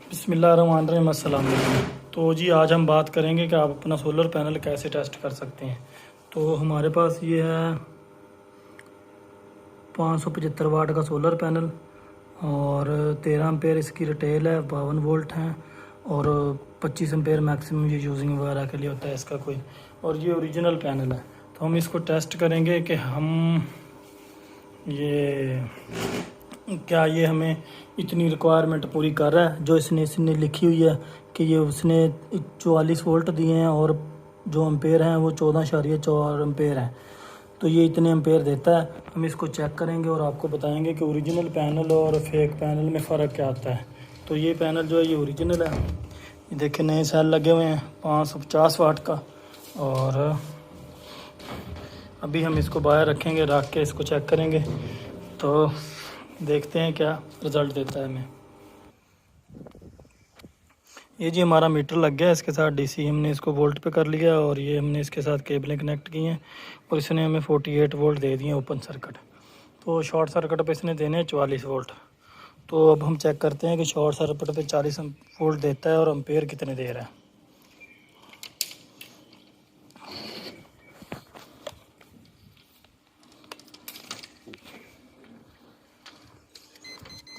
बिस्मिल्लाहिर्रहमानिर्रहीम। अस्सलाम वालेकुम। तो जी आज हम बात करेंगे कि आप अपना सोलर पैनल कैसे टेस्ट कर सकते हैं। तो हमारे पास ये है 575 वाट का सोलर पैनल और 13 एम्पेयर इसकी रिटेल है, 52 वोल्ट हैं और 25 एम्पेयर मैक्सिमम ये यूजिंग वगैरह के लिए होता है इसका कोई। और ये ओरिजिनल पैनल है। तो हम इसको टेस्ट करेंगे कि हम ये क्या ये हमें इतनी रिक्वायरमेंट पूरी कर रहा है जो इसने लिखी हुई है कि ये उसने 44 वोल्ट दिए हैं और जो एम्पेयर हैं वो 14.4 एम्पेयर हैं। तो ये इतने एम्पेयर देता है। हम इसको चेक करेंगे और आपको बताएंगे कि ओरिजिनल पैनल और फेक पैनल में फ़र्क क्या आता है। तो ये पैनल जो है ये ओरिजिनल है। ये देखिए नए सेल लगे हुए हैं 550 वाट का। और अभी हम इसको बाहर रखेंगे, रख के इसको चेक करेंगे तो देखते हैं क्या रिज़ल्ट देता है हमें। ये जी हमारा मीटर लग गया है, इसके साथ डीसी हमने इसको वोल्ट पे कर लिया और ये हमने इसके साथ केबलें कनेक्ट की हैं और इसने हमें 48 वोल्ट दे दिए ओपन सर्किट। तो शॉर्ट सर्किट पे इसने देने हैं 44 वोल्ट। तो अब हम चेक करते हैं कि शॉर्ट सर्किट पे 40 वोल्ट देता है और एम्पेयर कितने दे रहा है।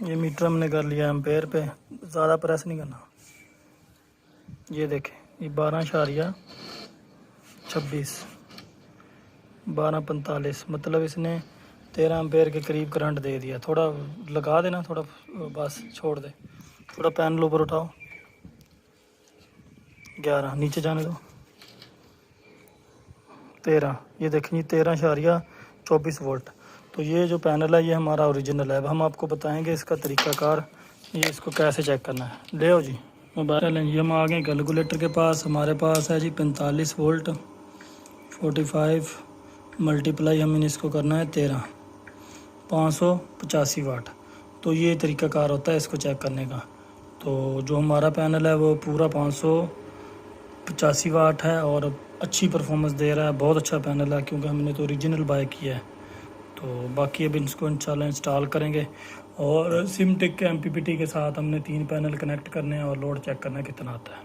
ये मीटर हमने कर लिया एम्पेयर पे, ज़्यादा प्रेस नहीं करना। ये देखें ये 12.26 12.45 मतलब इसने 13 एम्पेयर के करीब करंट दे दिया। थोड़ा लगा देना, थोड़ा बस छोड़ दे, थोड़ा पैनल ऊपर उठाओ। 11 नीचे जाने दो। 13 ये देखें 13.24 वोल्ट। तो ये जो पैनल है ये हमारा ओरिजिनल है। अब हम आपको बताएंगे इसका तरीक़ाकार, ये इसको कैसे चेक करना है। ले आओ जी मोबाइल। ये हम आ गए कैलकुलेटर के पास। हमारे पास है जी 45 वोल्ट 45 मल्टीप्लाई हम इसको करना है 13 585 वाट। तो ये तरीक़ाकार होता है इसको चेक करने का। तो जो हमारा पैनल है वो पूरा 585 वाट है और अच्छी परफॉर्मेंस दे रहा है। बहुत अच्छा पैनल है क्योंकि हमने तो ओरिजिनल बाय किया है। तो बाकी अब इसको इंशाल्लाह इंस्टॉल करेंगे और सिमटेक के MPPT के साथ हमने 3 पैनल कनेक्ट करने हैं और लोड चेक करना है कितना आता है।